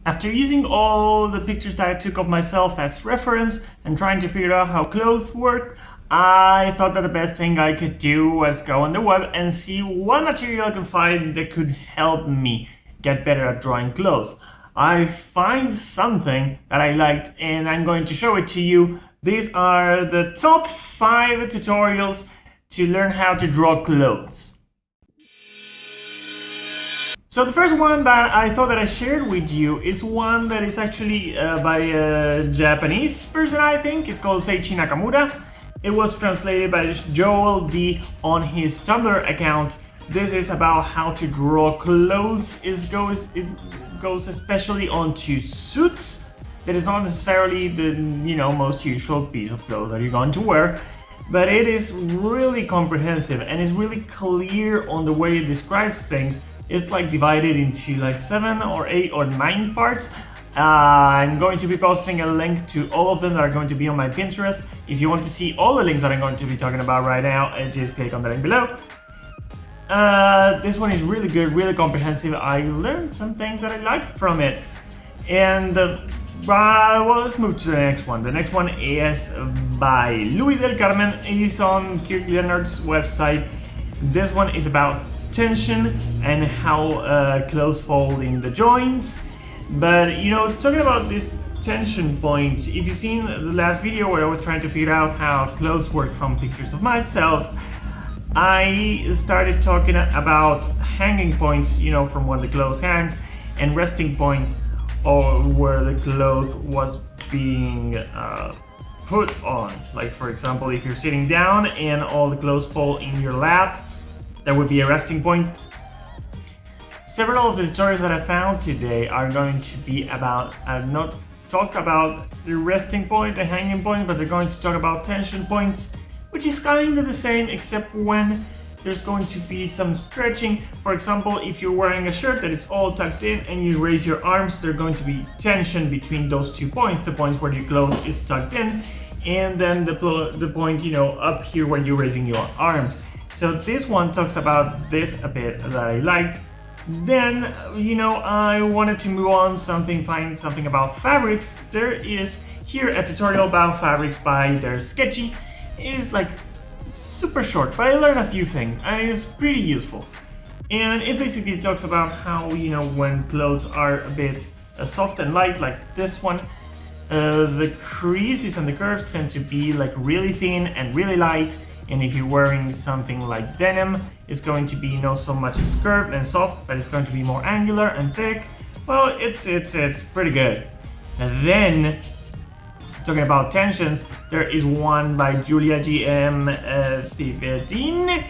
After using all the pictures that I took of myself as reference and trying to figure out how clothes work, I thought that the best thing I could do was go on the web and see what material I can find that could help me get better at drawing clothes. I find something that I liked and I'm going to show it to you. These are the top 5 tutorials to learn how to draw clothes. So the first one that I thought that I shared with you is one that is actually by a Japanese person, I think. It's called Enoch Amudha. It was translated by Joel D on his Tumblr account. This is about how to draw clothes. It goes especially onto suits. That is not necessarily the most usual piece of clothes that you're going to wear, but it is really comprehensive and is really clear on the way it describes things. It's like divided into like 7 or 8 or 9 parts. I'm going to be posting a link to all of them that are going to be on my Pinterest. If you want to see all the links that I'm going to be talking about right now, just click on the link below. This one is really good, really comprehensive. I learned some things that I liked from it. And well, let's move to the next one. The next one is by Louisville Carmen. It is on Kirk Leonard's website. This one is about tension and how clothes fold in the joints. But talking about this tension point, if you've seen the last video where I was trying to figure out how clothes work from pictures of myself, I started talking about hanging points, from where the clothes hangs, and resting points or where the cloth was being put on. Like for example, if you're sitting down and all the clothes fall in your lap, that would be a resting point. Several of the tutorials that I found today are going to be about, not talk about the resting point, the hanging point, but they're going to talk about tension points, which is kind of the same except when there's going to be some stretching. For example, if you're wearing a shirt that is all tucked in and you raise your arms, there's going to be tension between those 2 points, the points where your clothes is tucked in, and then the point, up here when you're raising your arms. So this one talks about this a bit that I liked. Then, I wanted to move on, find something about fabrics. There is here a tutorial about fabrics by their Sketchy. It is like super short, but I learned a few things and it is pretty useful. And it basically talks about how, when clothes are a bit soft and light, like this one, the creases and the curves tend to be like really thin and really light. And if you're wearing something like denim, it's going to be not so much as curved and soft, but it's going to be more angular and thick. Well, it's pretty good. And then, talking about tensions, there is one by Julia GM 15,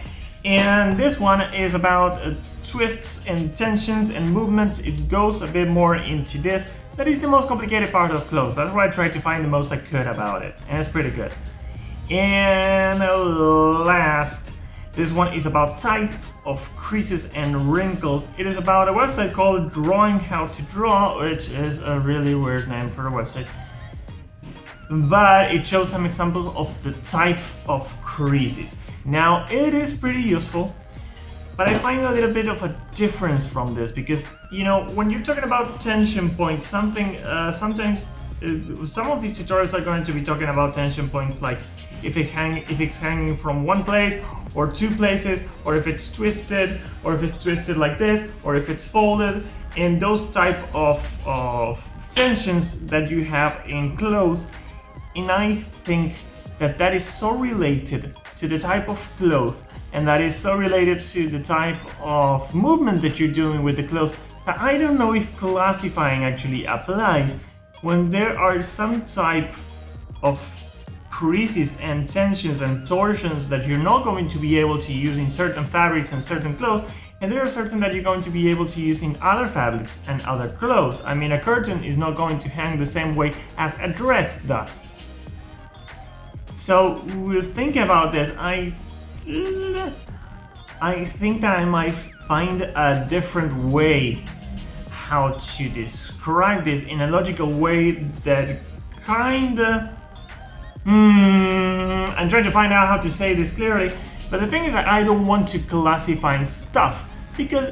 and this one is about twists and tensions and movements. It goes a bit more into this. That is the most complicated part of clothes. That's why I tried to find the most I could about it, and it's pretty good. And last, this one is about type of creases and wrinkles. It is about a website called Drawing How to Draw, which is a really weird name for a website. But it shows some examples of the type of creases. Now, it is pretty useful, but I find a little bit of a difference from this because, when you're talking about tension points, sometimes some of these tutorials are going to be talking about tension points like if it's hanging from one place or 2 places, or if it's twisted, or if it's twisted like this, or if it's folded, and those type of tensions that you have in clothes. And I think that is so related to the type of cloth, and that is so related to the type of movement that you're doing with the clothes, that I don't know if classifying actually applies when there are some type of creases and tensions and torsions that you're not going to be able to use in certain fabrics and certain clothes, and there are certain that you're going to be able to use in other fabrics and other clothes. I mean, a curtain is not going to hang the same way as a dress does. So, with thinking about this, I think that I might find a different way how to describe this in a logical way that kinda... I'm trying to find out how to say this clearly, but the thing is that I don't want to classify stuff because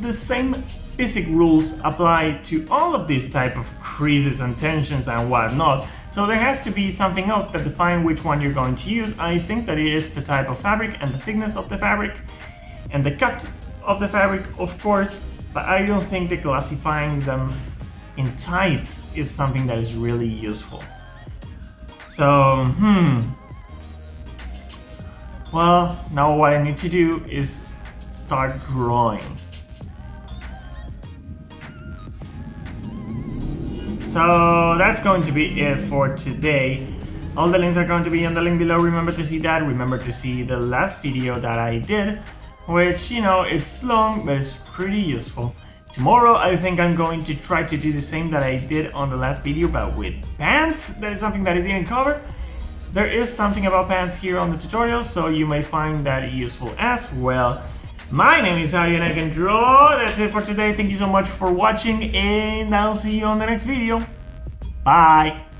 the same basic rules apply to all of these type of creases and tensions and whatnot. So there has to be something else that defines which one you're going to use. I think that it is the type of fabric and the thickness of the fabric and the cut of the fabric, of course, but I don't think that classifying them in types is something that is really useful. So, well, now what I need to do is start drawing. So that's going to be it for today. All the links are going to be in the link below. Remember to see that. Remember to see the last video that I did, which, you know, it's long, but it's pretty useful. Tomorrow, I think I'm going to try to do the same that I did on the last video, but with pants. That is something that I didn't cover. There is something about pants here on the tutorial, so you may find that useful as well. My name is Javi and I can draw. That's it for today. Thank you so much for watching, and I'll see you on the next video. Bye!